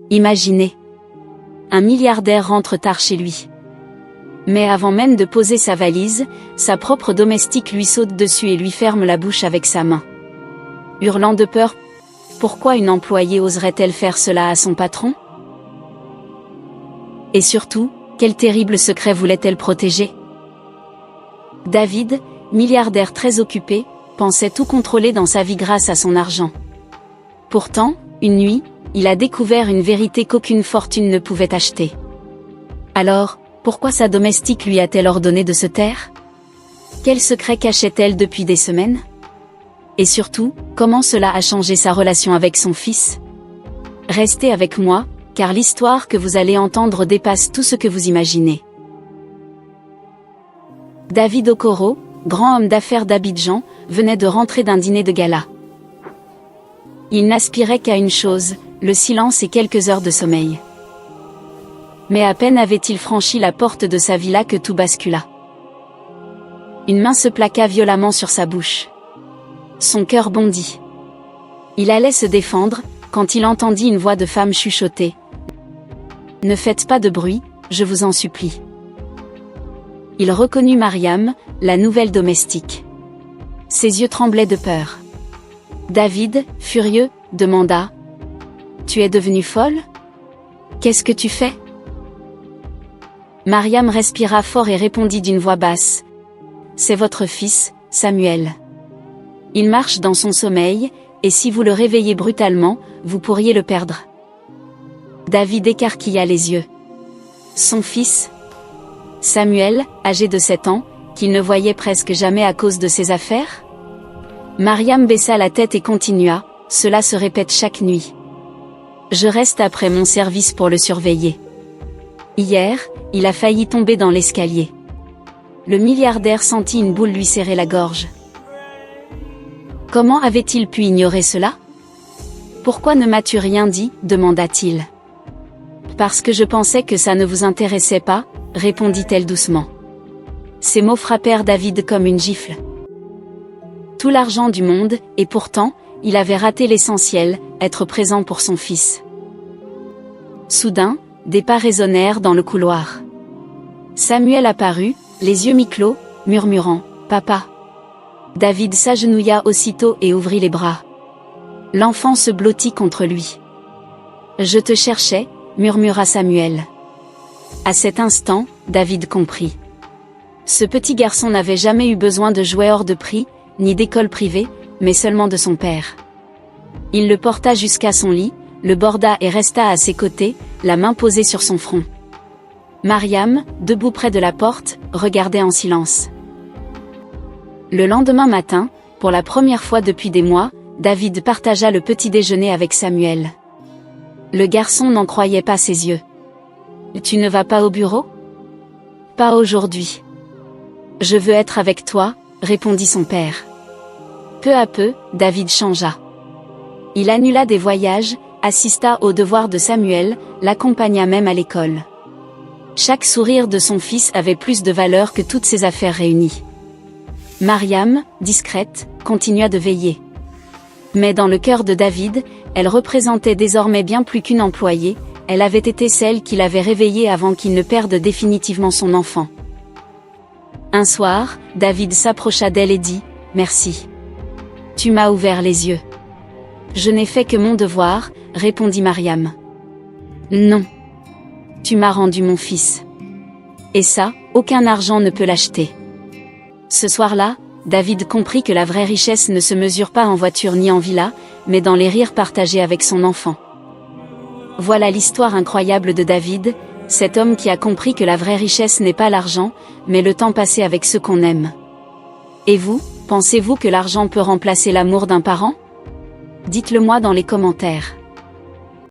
Imaginez. Un milliardaire rentre tard chez lui. Mais avant même de poser sa valise, sa propre domestique lui saute dessus et lui ferme la bouche avec sa main. Hurlant de peur, pourquoi une employée oserait-elle faire cela à son patron? Et surtout, quel terrible secret voulait-elle protéger? David, milliardaire très occupé, pensait tout contrôler dans sa vie grâce à son argent. Pourtant, une nuit, il a découvert une vérité qu'aucune fortune ne pouvait acheter. Alors, pourquoi sa domestique lui a-t-elle ordonné de se taire? Quel secret cachait-elle depuis des semaines? Et surtout, comment cela a changé sa relation avec son fils? Restez avec moi, car l'histoire que vous allez entendre dépasse tout ce que vous imaginez. David Okoro, grand homme d'affaires d'Abidjan, venait de rentrer d'un dîner de gala. Il n'aspirait qu'à une chose, le silence et quelques heures de sommeil. Mais à peine avait-il franchi la porte de sa villa que tout bascula. Une main se plaqua violemment sur sa bouche. Son cœur bondit. Il allait se défendre, quand il entendit une voix de femme chuchoter. « Ne faites pas de bruit, je vous en supplie. » Il reconnut Mariam, la nouvelle domestique. Ses yeux tremblaient de peur. David, furieux, demanda « Tu es devenue folle? Qu'est-ce que tu fais ?» Mariam respira fort et répondit d'une voix basse. « C'est votre fils, Samuel. Il marche dans son sommeil, et si vous le réveillez brutalement, vous pourriez le perdre. » David écarquilla les yeux. Son fils, Samuel, âgé de 7 ans, qu'il ne voyait presque jamais à cause de ses affaires? Mariam baissa la tête et continua, « Cela se répète chaque nuit. Je reste après mon service pour le surveiller. Hier, il a failli tomber dans l'escalier. » Le milliardaire sentit une boule lui serrer la gorge. Comment avait-il pu ignorer cela? Pourquoi ne m'as-tu rien dit? Demanda-t-il. Parce que je pensais que ça ne vous intéressait pas, répondit-elle doucement. Ces mots frappèrent David comme une gifle. Tout l'argent du monde, et pourtant, il avait raté l'essentiel, être présent pour son fils. Soudain, des pas résonnèrent dans le couloir. Samuel apparut, les yeux mi-clos, murmurant « Papa ». David s'agenouilla aussitôt et ouvrit les bras. L'enfant se blottit contre lui. « Je te cherchais », murmura Samuel. À cet instant, David comprit. Ce petit garçon n'avait jamais eu besoin de jouets hors de prix, ni d'école privée, mais seulement de son père. Il le porta jusqu'à son lit, le borda et resta à ses côtés, la main posée sur son front. Mariam, debout près de la porte, regardait en silence. Le lendemain matin, pour la première fois depuis des mois, David partagea le petit déjeuner avec Samuel. Le garçon n'en croyait pas ses yeux. « Tu ne vas pas au bureau ? » ?»« Pas aujourd'hui. »« Je veux être avec toi, » répondit son père. Peu à peu, David changea. Il annula des voyages, assista aux devoirs de Samuel, l'accompagna même à l'école. Chaque sourire de son fils avait plus de valeur que toutes ses affaires réunies. Mariam, discrète, continua de veiller. Mais dans le cœur de David, elle représentait désormais bien plus qu'une employée, elle avait été celle qui l'avait réveillé avant qu'il ne perde définitivement son enfant. Un soir, David s'approcha d'elle et dit « Merci. Tu m'as ouvert les yeux. »« Je n'ai fait que mon devoir, » répondit Mariam. « Non. Tu m'as rendu mon fils. Et ça, aucun argent ne peut l'acheter. » Ce soir-là, David comprit que la vraie richesse ne se mesure pas en voiture ni en villa, mais dans les rires partagés avec son enfant. Voilà l'histoire incroyable de David, cet homme qui a compris que la vraie richesse n'est pas l'argent, mais le temps passé avec ceux qu'on aime. Et vous, pensez-vous que l'argent peut remplacer l'amour d'un parent? Dites-le moi dans les commentaires.